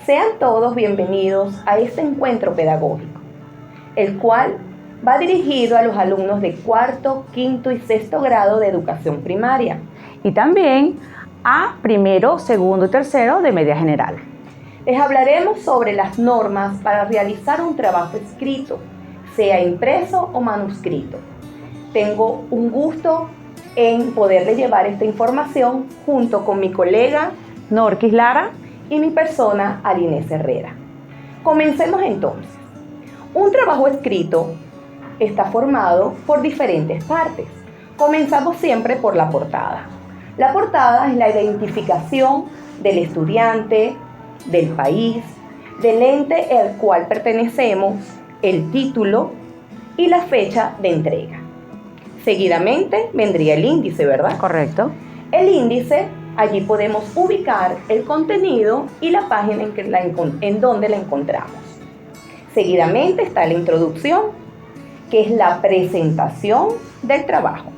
Sean todos bienvenidos a este encuentro pedagógico, el cual va dirigido a los alumnos de cuarto, quinto y sexto grado de educación primaria. Y también a primero, segundo y tercero de media general. Les hablaremos sobre las normas para realizar un trabajo escrito, sea impreso o manuscrito. Tengo un gusto en poderle llevar esta información junto con mi colega Norquis Lara y mi persona Alinés Herrera. Comencemos entonces. Un trabajo escrito está formado por diferentes partes. Comenzamos siempre por la portada. La portada es la identificación del estudiante, del país, del ente al cual pertenecemos, el título y la fecha de entrega. Seguidamente vendría el índice, ¿verdad? Correcto. El índice, allí podemos ubicar el contenido y la página en donde la encontramos. Seguidamente está la introducción, que es la presentación del trabajo.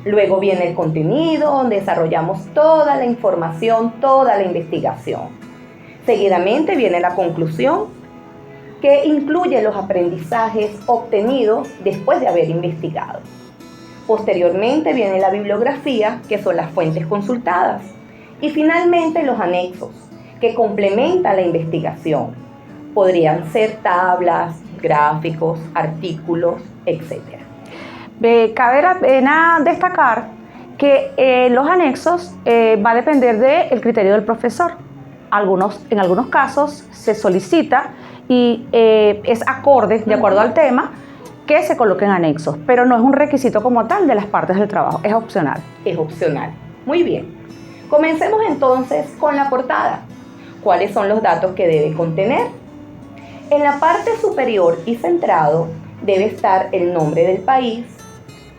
Luego viene el contenido, donde desarrollamos toda la información, toda la investigación. Seguidamente viene la conclusión, que incluye los aprendizajes obtenidos después de haber investigado. Posteriormente viene la bibliografía, que son las fuentes consultadas. Y finalmente los anexos, que complementan la investigación. Podrían ser tablas, gráficos, artículos, etc. Cabe la pena destacar que los anexos va a depender del criterio del profesor. En algunos casos se solicita y es acorde, de acuerdo al tema, que se coloquen anexos, pero no es un requisito como tal de las partes del trabajo, es opcional. Es opcional. Muy bien. Comencemos entonces con la portada. ¿Cuáles son los datos que debe contener? En la parte superior y centrado debe estar el nombre del país,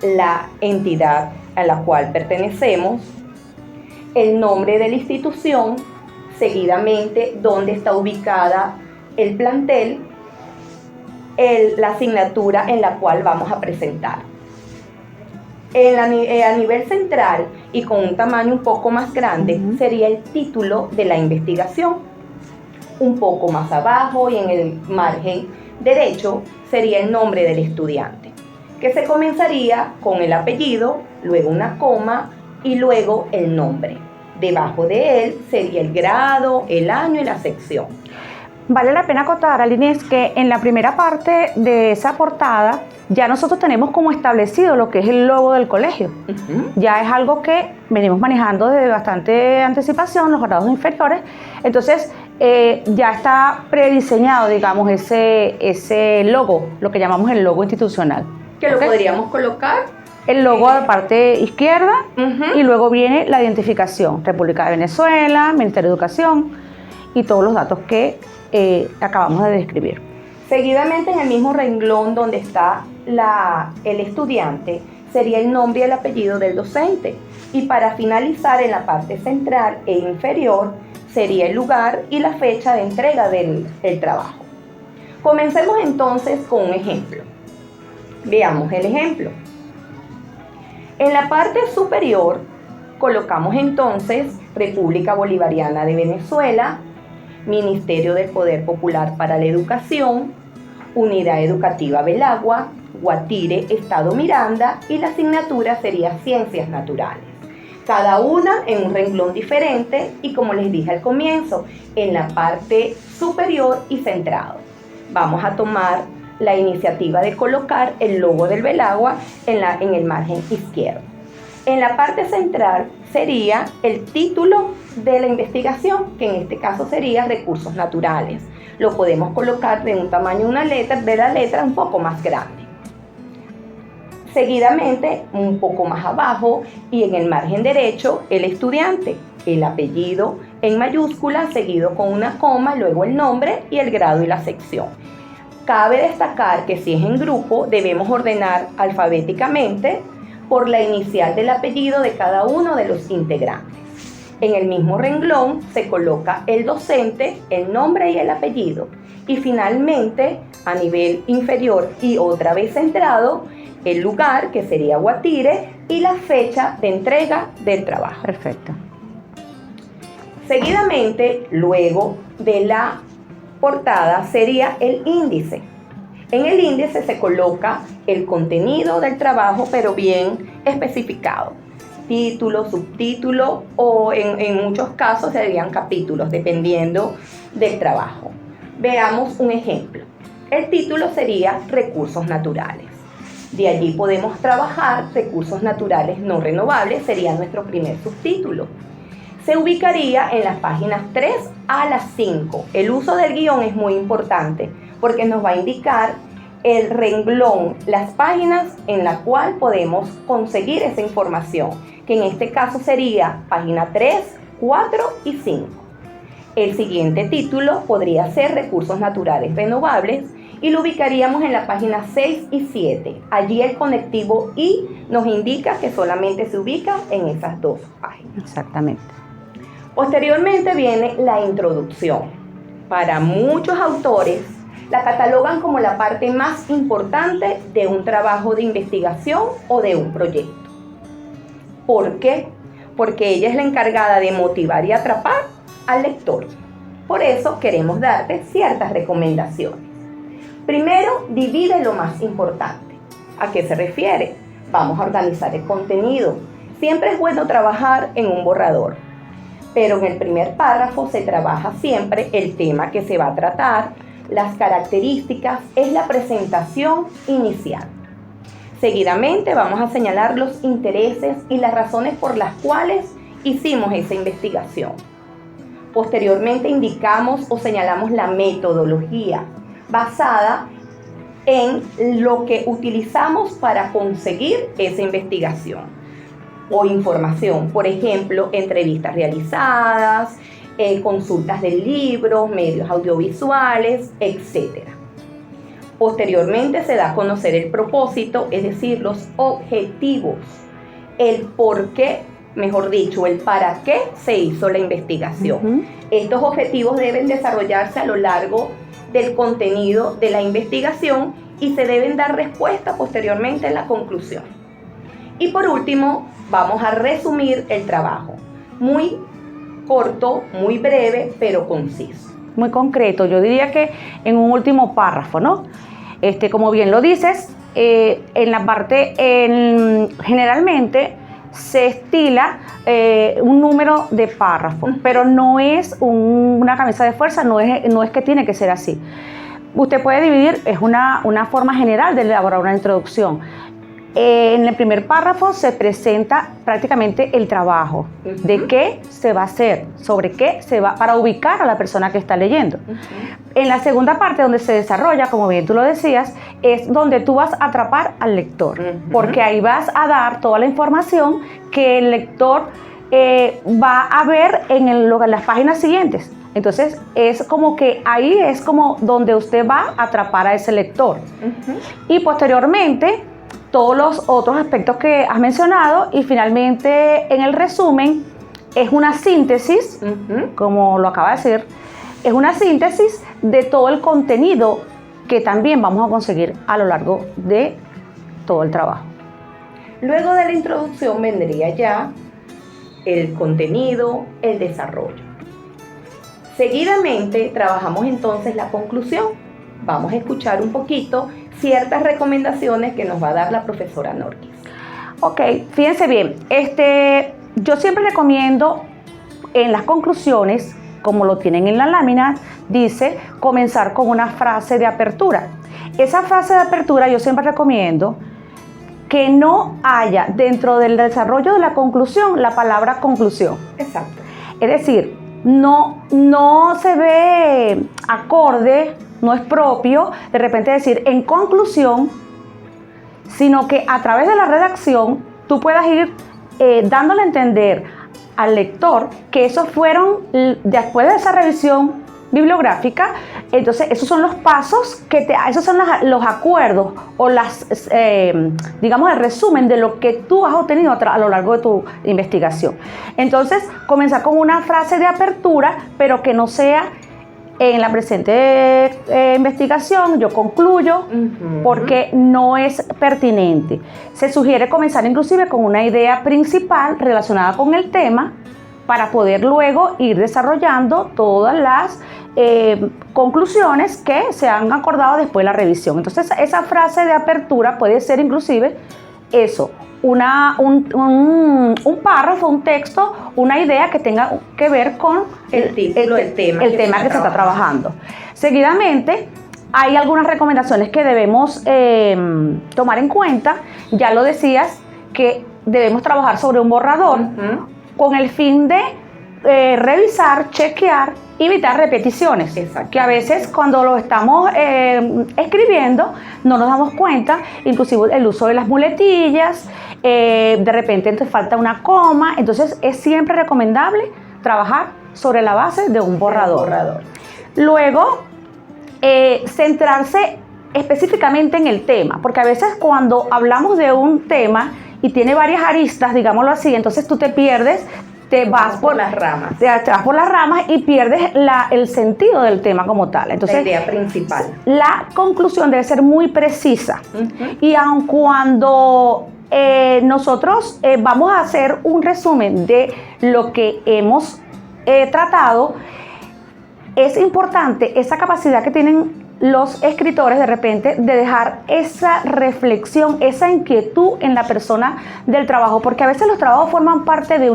la entidad a la cual pertenecemos, el nombre de la institución, seguidamente dónde está ubicada el plantel, la asignatura en la cual vamos a presentar. A nivel central y con un tamaño un poco más grande sería el título de la investigación. Un poco más abajo y en el margen derecho sería el nombre del estudiante, que se comenzaría con el apellido, luego una coma y luego el nombre. Debajo de él sería el grado, el año y la sección. Vale la pena acotar, Alinés, que en la primera parte de esa portada ya nosotros tenemos como establecido lo que es el logo del colegio. Ya es algo que venimos manejando desde bastante anticipación, los grados inferiores. Entonces, ya está prediseñado, digamos, ese logo, lo que llamamos el logo institucional. Que lo podríamos colocar. El logo a la parte izquierda y luego viene la identificación, República de Venezuela, Ministerio de Educación y todos los datos que acabamos de describir. Seguidamente en el mismo renglón donde está el estudiante sería el nombre y el apellido del docente, y para finalizar en la parte central e inferior sería el lugar y la fecha de entrega del trabajo. Comencemos entonces con un ejemplo. Veamos el ejemplo. En la parte superior colocamos entonces República Bolivariana de Venezuela, Ministerio del Poder Popular para la Educación, Unidad Educativa Belagua, Guatire, Estado Miranda, y la asignatura sería Ciencias Naturales. Cada una en un renglón diferente y, como les dije al comienzo, en la parte superior y centrado. Vamos a tomar la iniciativa de colocar el logo del Belagua en el margen izquierdo. En la parte central sería el título de la investigación, que en este caso sería Recursos Naturales. Lo podemos colocar de un tamaño de la letra un poco más grande. Seguidamente, un poco más abajo y en el margen derecho, el estudiante, el apellido en mayúscula, seguido con una coma, luego el nombre y el grado y la sección. Cabe destacar que si es en grupo, debemos ordenar alfabéticamente por la inicial del apellido de cada uno de los integrantes. En el mismo renglón se coloca el docente, el nombre y el apellido. Y finalmente, a nivel inferior y otra vez centrado, el lugar, que sería Guatire, y la fecha de entrega del trabajo. Perfecto. Seguidamente, luego de la portada, sería el índice. En el índice se coloca el contenido del trabajo, pero bien especificado. Título, subtítulo o en muchos casos serían capítulos, dependiendo del trabajo. Veamos un ejemplo. El título sería Recursos naturales. De allí podemos trabajar recursos naturales no renovables, sería nuestro primer subtítulo. Se ubicaría en las páginas 3 a las 5. El uso del guión es muy importante porque nos va a indicar el renglón, las páginas en la cual podemos conseguir esa información, que en este caso sería página 3, 4 y 5. El siguiente título podría ser Recursos naturales renovables y lo ubicaríamos en la página 6 y 7. Allí el conectivo I nos indica que solamente se ubica en esas dos páginas. Exactamente. Posteriormente viene la introducción. Para muchos autores la catalogan como la parte más importante de un trabajo de investigación o de un proyecto. ¿Por qué? Porque ella es la encargada de motivar y atrapar al lector. Por eso queremos darte ciertas recomendaciones. Primero, divide lo más importante. ¿A qué se refiere? Vamos a organizar el contenido. Siempre es bueno trabajar en un borrador, pero en el primer párrafo se trabaja siempre el tema que se va a tratar, las características, es la presentación inicial. Seguidamente vamos a señalar los intereses y las razones por las cuales hicimos esa investigación. Posteriormente indicamos o señalamos la metodología basada en lo que utilizamos para conseguir esa investigación o información. Por ejemplo, entrevistas realizadas, consultas de libros, medios audiovisuales, etc. Posteriormente se da a conocer el propósito, es decir, los objetivos, el por qué, mejor dicho, el para qué se hizo la investigación. Estos objetivos deben desarrollarse a lo largo del contenido de la investigación y se deben dar respuesta posteriormente en la conclusión. Y por último, vamos a resumir el trabajo. Muy corto, muy breve, pero conciso. Muy concreto, yo diría que en un último párrafo, ¿no? Como bien lo dices, en la parte, generalmente se estila un número de párrafos, pero no es una camisa de fuerza, no es que tiene que ser así. Usted puede dividir, es una forma general de elaborar una introducción. En el primer párrafo se presenta prácticamente el trabajo, de qué se va a hacer, sobre qué se va, para ubicar a la persona que está leyendo. En la segunda parte, donde se desarrolla, como bien tú lo decías, es donde tú vas a atrapar al lector, porque ahí vas a dar toda la información que el lector va a ver en las páginas siguientes. Entonces, es como que ahí es como donde usted va a atrapar a ese lector. Y posteriormente, todos los otros aspectos que has mencionado, y finalmente en el resumen es una síntesis, como lo acaba de decir, es una síntesis de todo el contenido que también vamos a conseguir a lo largo de todo el trabajo. Luego de la introducción vendría ya el contenido, el desarrollo. Seguidamente trabajamos entonces la conclusión. Vamos a escuchar un poquito ciertas recomendaciones que nos va a dar la profesora Norquis. Ok, fíjense bien, yo siempre recomiendo en las conclusiones, como lo tienen en la lámina, dice comenzar con una frase de apertura. Esa frase de apertura yo siempre recomiendo que no haya dentro del desarrollo de la conclusión la palabra conclusión. Exacto. Es decir, no se ve acorde, no es propio de repente decir en conclusión, sino que a través de la redacción tú puedas ir dándole a entender al lector que esos fueron, después de esa revisión bibliográfica, entonces esos son los pasos, esos son los acuerdos o digamos el resumen de lo que tú has obtenido a lo largo de tu investigación. Entonces, comenzar con una frase de apertura, pero que no sea en la presente investigación, yo concluyo, porque no es pertinente. Se sugiere comenzar inclusive con una idea principal relacionada con el tema para poder luego ir desarrollando todas las conclusiones que se han acordado después de la revisión. Entonces, esa frase de apertura puede ser inclusive eso, un párrafo, un texto, una idea que tenga que ver con el tema que se está trabajando. Seguidamente, hay algunas recomendaciones que debemos tomar en cuenta. Ya lo decías, que debemos trabajar sobre un borrador con el fin de revisar, chequear, evitar repeticiones, que a veces cuando lo estamos escribiendo no nos damos cuenta, inclusive el uso de las muletillas, de repente te falta una coma. Entonces es siempre recomendable trabajar sobre la base de un borrador. Luego, centrarse específicamente en el tema, porque a veces cuando hablamos de un tema y tiene varias aristas, digámoslo así, entonces tú te pierdes, te vas por las ramas. Te vas por las ramas y pierdes el sentido del tema como tal. Entonces, la idea principal. La conclusión debe ser muy precisa. Y aun cuando nosotros vamos a hacer un resumen de lo que hemos tratado, es importante esa capacidad que tienen los escritores de repente de dejar esa reflexión, esa inquietud en la persona del trabajo, porque a veces los trabajos forman parte de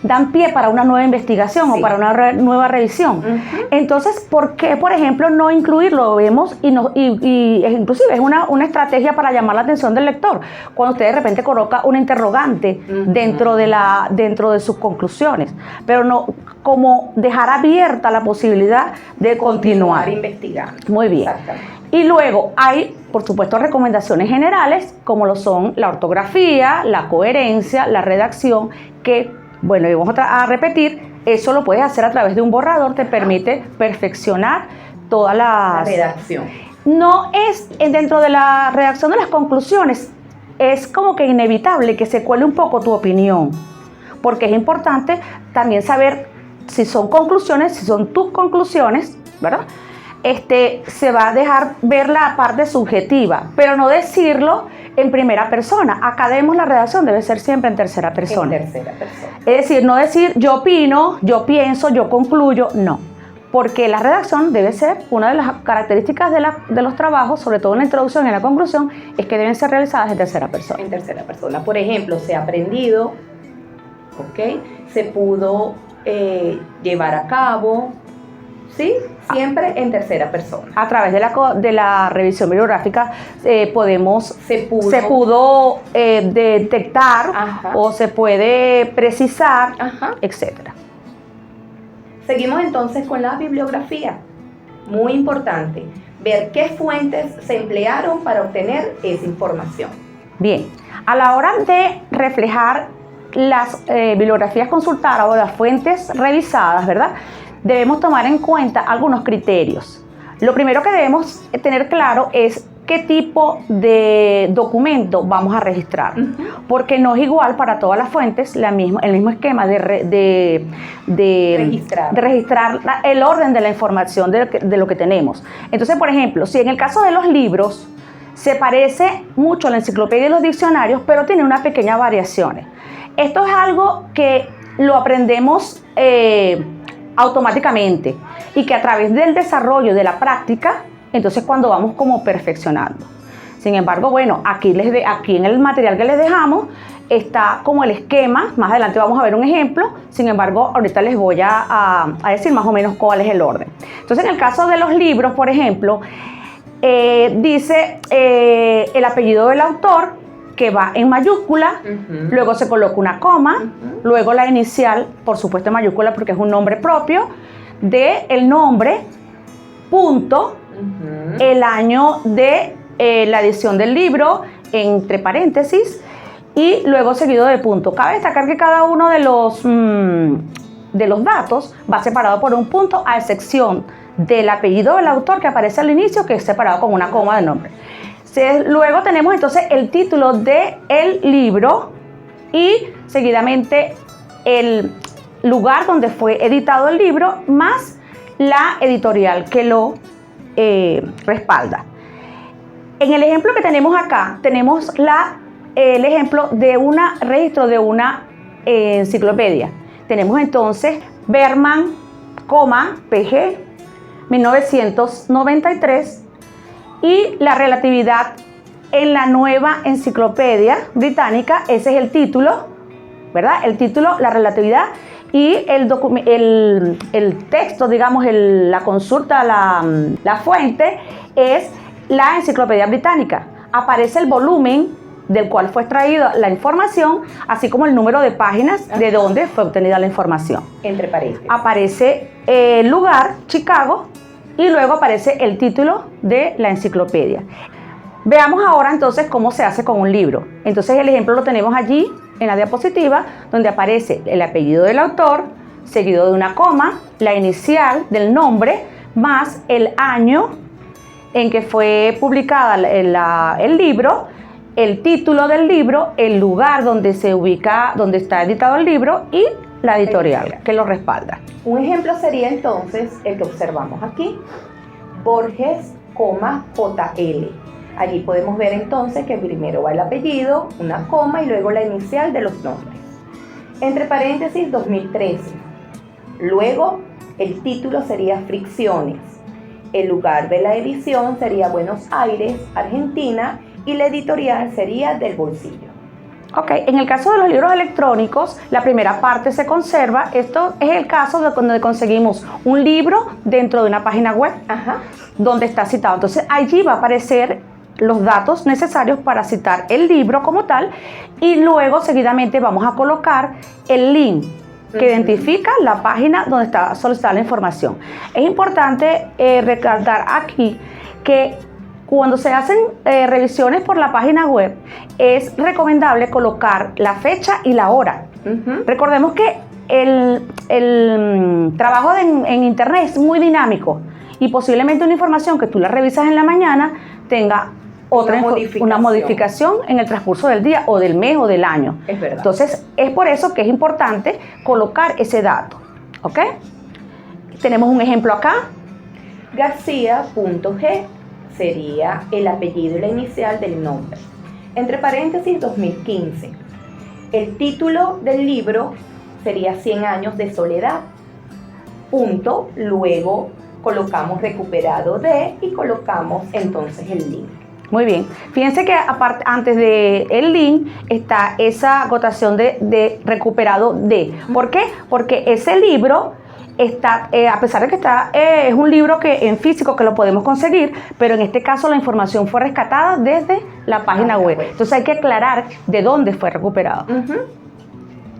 dan pie para una nueva investigación o para una nueva revisión. Entonces, ¿por qué, por ejemplo, no incluirlo? Lo vemos y inclusive es una estrategia para llamar la atención del lector, cuando usted de repente coloca una interrogante dentro de sus conclusiones, pero no como dejar abierta la posibilidad de continuar investigando. Muy bien. Y luego hay, por supuesto, recomendaciones generales, como lo son la ortografía, la coherencia, la redacción, que, bueno, y vamos a repetir, eso lo puedes hacer a través de un borrador, te permite perfeccionar toda la redacción. No es dentro de la redacción de las conclusiones, es como que inevitable que se cuele un poco tu opinión, porque es importante también saber si son conclusiones, si son tus conclusiones, ¿verdad? Se va a dejar ver la parte subjetiva, pero no decirlo en primera persona. Acá la redacción debe ser siempre en tercera persona. En tercera persona. Es decir, no decir yo opino, yo pienso, yo concluyo, no. Porque la redacción debe ser una de las características de los trabajos, sobre todo en la introducción y en la conclusión, es que deben ser realizadas en tercera persona. En tercera persona. Por ejemplo, se ha aprendido, ¿ok? Se pudo llevar a cabo, ¿sí? Siempre en tercera persona. A través de la revisión bibliográfica se pudo detectar o se puede precisar, etcétera. Seguimos entonces con la bibliografía. Muy importante, ver qué fuentes se emplearon para obtener esa información. Bien, a la hora de reflejar las bibliografías consultadas o las fuentes revisadas, ¿verdad?, debemos tomar en cuenta algunos criterios. Lo primero que debemos tener claro es qué tipo de documento vamos a registrar, porque no es igual para todas las fuentes el mismo esquema de registrar el orden de la información de lo que tenemos. Entonces, por ejemplo, si en el caso de los libros se parece mucho a la enciclopedia y los diccionarios, pero tiene unas pequeñas variaciones. Esto es algo que lo aprendemos automáticamente y que a través del desarrollo de la práctica, entonces cuando vamos como perfeccionando. Sin embargo, bueno, aquí en el material que les dejamos está como el esquema. Más adelante vamos a ver un ejemplo. Sin embargo, ahorita les voy a decir más o menos cuál es el orden. Entonces, en el caso de los libros, por ejemplo, dice el apellido del autor, que va en mayúscula, luego se coloca una coma, luego la inicial, por supuesto en mayúscula porque es un nombre propio, el nombre, punto, el año de la edición del libro, entre paréntesis, y luego seguido de punto. Cabe destacar que cada uno de los datos va separado por un punto, a excepción del apellido del autor que aparece al inicio, que es separado con una coma de nombre. Luego tenemos entonces el título del libro y seguidamente el lugar donde fue editado el libro, más la editorial que lo respalda. En el ejemplo que tenemos acá, tenemos el ejemplo de un registro de una enciclopedia. tenemos entonces Berman, PG, 1993, y la relatividad en la nueva enciclopedia británica. Ese es el título, ¿verdad? El título, la relatividad, y el texto, digamos, la consulta, la fuente es la enciclopedia británica. Aparece el volumen del cual fue extraída la información, así como el número de páginas de donde fue obtenida la información. Entre paréntesis. Aparece el lugar, Chicago, y luego aparece el título de la enciclopedia. Veamos ahora entonces cómo se hace con un libro. Entonces el ejemplo lo tenemos allí en la diapositiva, donde aparece el apellido del autor, seguido de una coma, la inicial del nombre, más el año en que fue publicada el libro, el título del libro, el lugar donde se ubica, donde está editado el libro y la editorial que lo respalda. Un ejemplo sería entonces el que observamos aquí, Borges, JL. Allí podemos ver entonces que primero va el apellido, una coma y luego la inicial de los nombres. Entre paréntesis 2013. Luego el título sería Fricciones. El lugar de la edición sería Buenos Aires, Argentina, y la editorial sería Del Bolsillo. Ok, en el caso de los libros electrónicos, la primera parte se conserva. Esto es el caso de cuando conseguimos un libro dentro de una página web. Ajá. Donde está citado. Entonces allí va a aparecer los datos necesarios para citar el libro como tal, y luego seguidamente vamos a colocar el link que identifica la página donde está solicitada la información. Es importante recalcar aquí que cuando se hacen revisiones por la página web, es recomendable colocar la fecha y la hora. Recordemos que el trabajo en internet es muy dinámico, y posiblemente una información que tú la revisas en la mañana tenga una modificación en el transcurso del día o del mes o del año. Es verdad. Entonces, es por eso que es importante colocar ese dato. ¿Ok? Tenemos un ejemplo acá. García.g sería el apellido y la inicial del nombre. Entre paréntesis 2015. El título del libro sería 100 años de soledad. Punto, luego colocamos recuperado de y colocamos entonces el link. Muy bien. Fíjense que aparte, antes del link está esa acotación de recuperado de. ¿Por qué? Porque ese libro está, a pesar de que es un libro que en físico que lo podemos conseguir, pero en este caso la información fue rescatada desde la página web. Entonces hay que aclarar de dónde fue recuperado.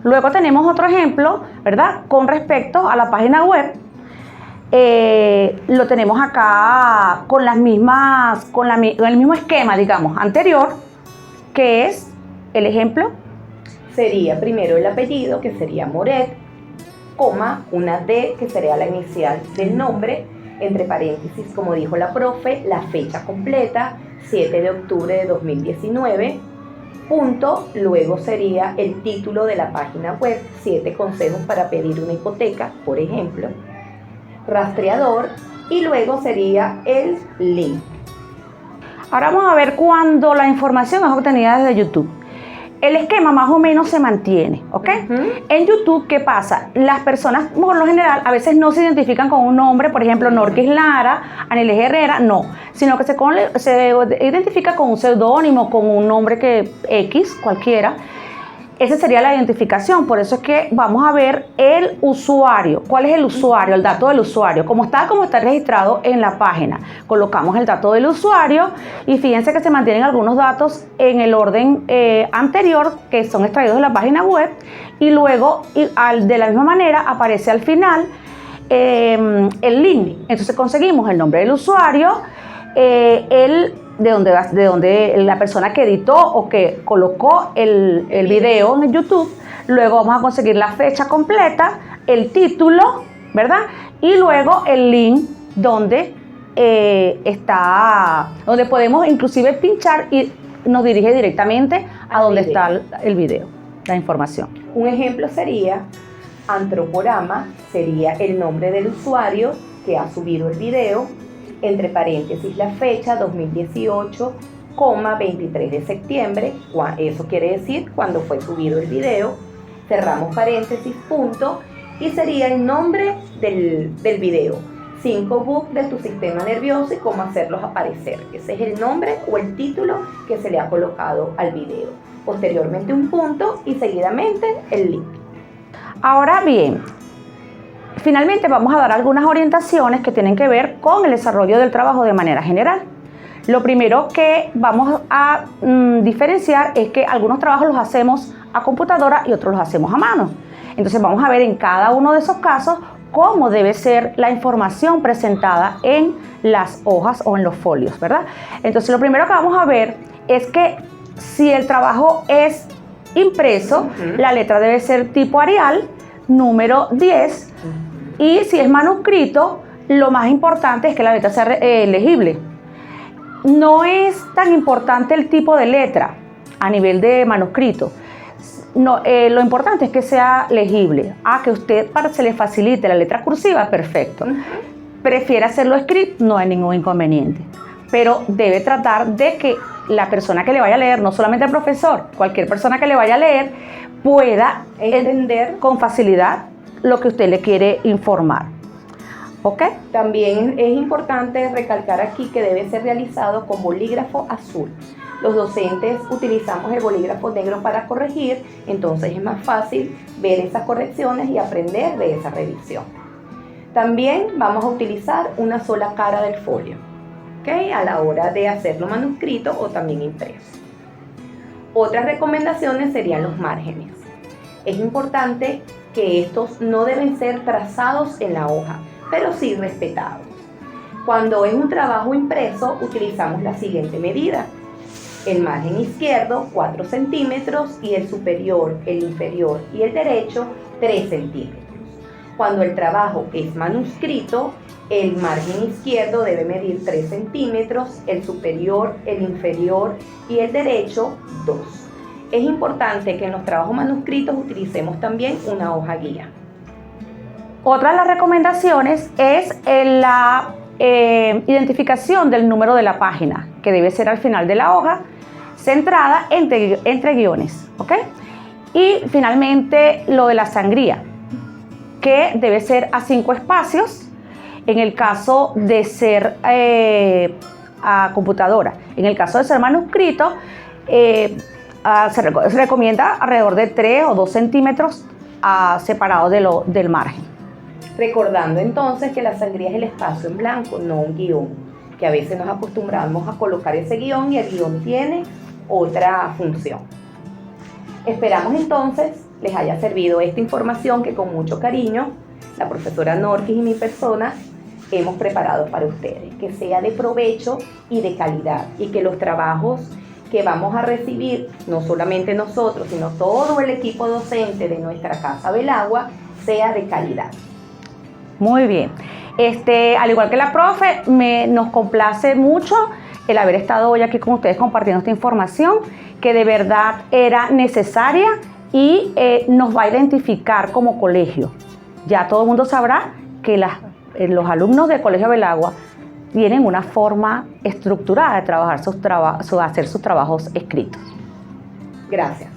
Luego tenemos otro ejemplo, ¿verdad? Con respecto a la página web. Lo tenemos acá con las mismas, el mismo esquema, digamos, anterior, que es el ejemplo. Sería primero el apellido, que sería Moret, coma, una D, que sería la inicial del nombre, entre paréntesis, como dijo la profe, la fecha completa, 7 de octubre de 2019, punto, luego sería el título de la página web, 7 consejos para pedir una hipoteca, por ejemplo, rastreador, y luego sería el link. Ahora vamos a ver cuando la información es obtenida desde YouTube. El esquema más o menos se mantiene, ¿ok? En YouTube, ¿qué pasa? Las personas, por lo general, a veces no se identifican con un nombre, por ejemplo, Norquis Lara, Aniles Herrera, no, sino que se identifica con un seudónimo, con un nombre que X, cualquiera. Esa sería la identificación. Por eso es que vamos a ver el usuario. ¿Cuál es el usuario? El dato del usuario. Como está registrado en la página. Colocamos el dato del usuario y fíjense que se mantienen algunos datos en el orden anterior, que son extraídos de la página web, y luego de la misma manera aparece al final el link. Entonces conseguimos el nombre del usuario, de donde la persona que editó o que colocó el video en YouTube. Luego vamos a conseguir la fecha completa, el título, ¿verdad? Y luego el link donde donde podemos inclusive pinchar y nos dirige directamente a donde está el video, la información. Un ejemplo sería Antroporama, sería el nombre del usuario que ha subido el video, entre paréntesis la fecha 2018, 23 de septiembre, eso quiere decir cuando fue subido el video, cerramos paréntesis, punto, y sería el nombre del video. 5 bugs de tu sistema nervioso y cómo hacerlos aparecer. Ese es el nombre o el título que se le ha colocado al video. Posteriormente un punto y seguidamente el link. Ahora bien, finalmente vamos a dar algunas orientaciones que tienen que ver con el desarrollo del trabajo de manera general. Lo primero que vamos a diferenciar es que algunos trabajos los hacemos a computadora y otros los hacemos a mano. Entonces vamos a ver en cada uno de esos casos cómo debe ser la información presentada en las hojas o en los folios, ¿verdad? Entonces lo primero que vamos a ver es que si el trabajo es impreso, la letra debe ser tipo Arial, número 10, y si es manuscrito, lo más importante es que la letra sea legible. No es tan importante el tipo de letra a nivel de manuscrito. No, lo importante es que sea legible. Que usted se le facilite la letra cursiva, perfecto. Prefiere hacerlo escrito, no hay ningún inconveniente. Pero debe tratar de que la persona que le vaya a leer, no solamente el profesor, cualquier persona que le vaya a leer, pueda entender con facilidad lo que usted le quiere informar. ¿Ok? También es importante recalcar aquí que debe ser realizado con bolígrafo azul. Los docentes utilizamos el bolígrafo negro para corregir, entonces es más fácil ver esas correcciones y aprender de esa revisión. También vamos a utilizar una sola cara del folio, ¿okay? A la hora de hacerlo manuscrito o también impreso. Otras recomendaciones serían los márgenes. Es importante que estos no deben ser trazados en la hoja, pero sí respetados. Cuando es un trabajo impreso, utilizamos la siguiente medida. El margen izquierdo, 4 centímetros, y el superior, el inferior y el derecho, 3 centímetros. Cuando el trabajo es manuscrito, el margen izquierdo debe medir 3 centímetros, el superior, el inferior y el derecho, 2. Es importante que en los trabajos manuscritos utilicemos también una hoja guía. Otra de las recomendaciones es la identificación del número de la página, que debe ser al final de la hoja, centrada entre guiones, ¿ok? Y finalmente lo de la sangría, que debe ser a 5 espacios en el caso de ser a computadora. En el caso de ser manuscrito, se recomienda alrededor de 3 o 2 centímetros separados del margen. Recordando entonces que la sangría es el espacio en blanco, no un guión, que a veces nos acostumbramos a colocar ese guión y el guión tiene otra función. Esperamos entonces les haya servido esta información que con mucho cariño la profesora Norquis y mi persona hemos preparado para ustedes, que sea de provecho y de calidad, y que los trabajos que vamos a recibir, no solamente nosotros, sino todo el equipo docente de nuestra Casa Belagua, sea de calidad. Muy bien. Al igual que la profe, nos complace mucho el haber estado hoy aquí con ustedes compartiendo esta información que de verdad era necesaria y nos va a identificar como colegio. Ya todo el mundo sabrá que los alumnos del Colegio Belagua tienen una forma estructurada de trabajar hacer sus trabajos escritos. Gracias.